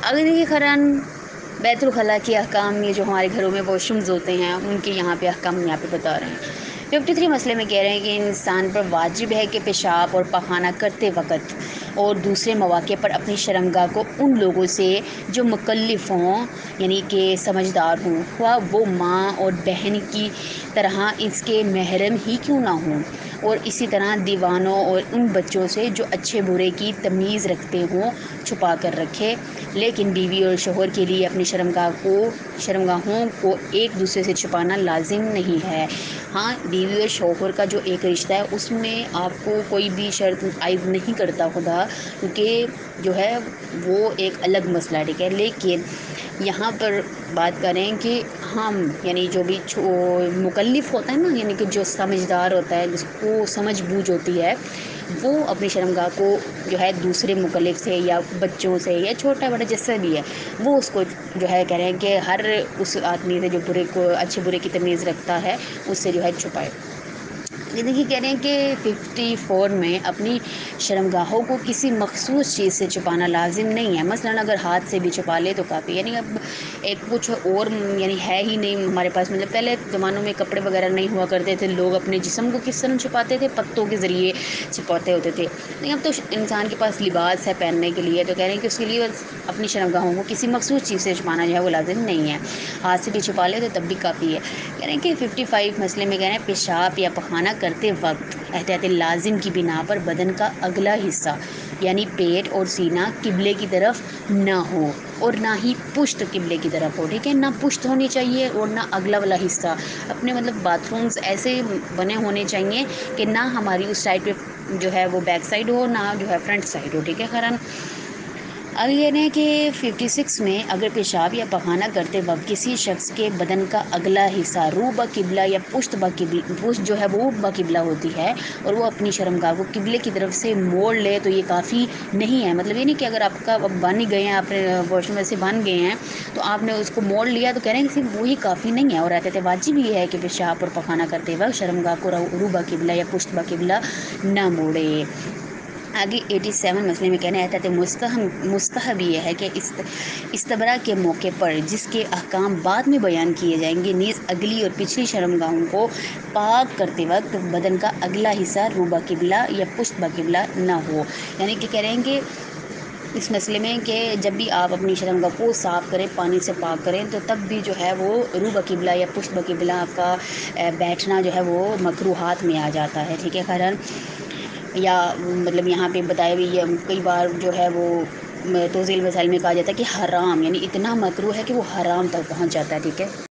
اگر یہ خران بیت الخلاء کے احکام، یہ جو ہمارے گھروں میں واش رومز ہوتے ہیں ان کے یہاں پہ احکام یہاں پہ بتا رہے ہیں۔ 53 مسئلے میں کہہ رہے ہیں کہ انسان پر واجب ہے کہ پیشاب اور پخانہ کرتے وقت اور دوسرے مواقع پر اپنی شرمگاہ کو ان لوگوں سے جو مکلف ہوں، یعنی کہ سمجھدار ہوں، خواہ وہ ماں اور بہن کی طرح اس کے محرم ہی کیوں نہ ہوں، اور اسی طرح دیوانوں اور ان بچوں سے جو اچھے برے کی تمیز رکھتے ہوں، چھپا کر رکھے۔ لیکن بیوی اور شوہر کے لیے اپنی شرمگاہوں کو ایک دوسرے سے چھپانا لازم نہیں ہے۔ ہاں، بیوی اور شوہر کا جو ایک رشتہ ہے اس میں آپ کو کوئی بھی شرط عائد نہیں کرتا خدا، کیونکہ جو ہے وہ ایک الگ مسئلہ ہے، ٹھیک ہے۔ لیکن یہاں پر بات کریں کہ ہم یعنی جو بھی مکلف ہوتا ہے نا، یعنی کہ جو سمجھدار ہوتا ہے، جس کو سمجھ بوجھ ہوتی ہے، وہ اپنی شرمگاہ کو جو ہے دوسرے مکلف سے یا بچوں سے یا چھوٹا بڑا جس سے بھی ہے، وہ اس کو جو ہے کہہ رہے ہیں کہ ہر اس آدمی سے جو برے کو اچھے برے کی تمیز رکھتا ہے اس سے جو ہے چھپائے۔ یہ دیکھیے کہہ رہے ہیں کہ 54 میں اپنی شرمگاہوں کو کسی مخصوص چیز سے چھپانا لازم نہیں ہے۔ مثلاً اگر ہاتھ سے بھی چھپا لے تو کافی، یعنی اب ایک کچھ اور یعنی ہے ہی نہیں ہمارے پاس، مطلب پہلے زمانوں میں کپڑے وغیرہ نہیں ہوا کرتے تھے، لوگ اپنے جسم کو کس طرح چھپاتے تھے، پتوں کے ذریعے چھپاتے ہوتے تھے۔ لیکن اب تو انسان کے پاس لباس ہے پہننے کے لیے، تو کہہ رہے ہیں کہ اس کے لیے اپنی شرمگاہوں کو کسی مخصوص چیز سے چھپانا جو ہے وہ لازم نہیں ہے، ہاتھ سے بھی چھپا لے تو تب بھی کافی ہے۔ کہہ رہے ہیں کہ 55 مسئلے میں کہہ رہے ہیں پیشاب یا پخانہ کرتے وقت احتیاط لازم کی بنا پر بدن کا اگلا حصہ یعنی پیٹ اور سینہ قبلے کی طرف نہ ہو، اور نہ ہی پشت قبلے کی طرف ہو، ٹھیک ہے۔ نہ پشت ہونی چاہیے اور نہ اگلا والا حصہ، اپنے مطلب باتھ رومز ایسے بنے ہونے چاہیے کہ نہ ہماری اس سائڈ پہ جو ہے وہ بیک سائڈ ہو، نہ جو ہے فرنٹ سائڈ ہو، ٹھیک ہے خیرن۔ اب یہ ہے کہ 56 میں اگر پیشاب یا پخانہ کرتے وقت کسی شخص کے بدن کا اگلا حصہ رو بقبلہ یا پشت جو ہے وہ بقبلہ ہوتی ہے اور وہ اپنی شرمگاہ کو قبلے کی طرف سے موڑ لے تو یہ کافی نہیں ہے۔ مطلب یہ نہیں کہ اگر آپ کا بن ہی گئے ہیں، آپ نے واش روم میں سے بن گئے ہیں تو آپ نے اس کو موڑ لیا، تو کہہ رہے ہیں کہ صرف وہی کافی نہیں ہے، اور رہتے تھے واجب یہ ہے کہ پیشاب اور پخانہ کرتے وقت شرمگاہ کو رو بقبلہ یا پشت بقبلہ نہ موڑے۔ آگے 87 مسئلے میں کہنا ہے مستحب یہ ہے کہ استبراء کے موقع پر جس کے احکام بعد میں بیان کیے جائیں گے، نیز اگلی اور پچھلی شرمگاہوں کو پاک کرتے وقت بدن کا اگلا حصہ رو بقبلہ یا پشت بقبلہ نہ ہو۔ یعنی کہ کہہ رہے ہیں کہ اس مسئلے میں کہ جب بھی آپ اپنی شرمگاہ کو صاف کریں، پانی سے پاک کریں، تو تب بھی جو ہے وہ رو بقبلہ یا پشت بقبلہ آپ کا بیٹھنا جو ہے وہ مکروہات میں آ جاتا ہے، ٹھیک ہے خیرن۔ یا مطلب یہاں پہ بتائے ہوئی کئی بار جو ہے وہ توضیح المسائل میں کہا جاتا ہے کہ حرام، یعنی اتنا مکروہ ہے کہ وہ حرام تک پہنچ جاتا ہے، ٹھیک ہے۔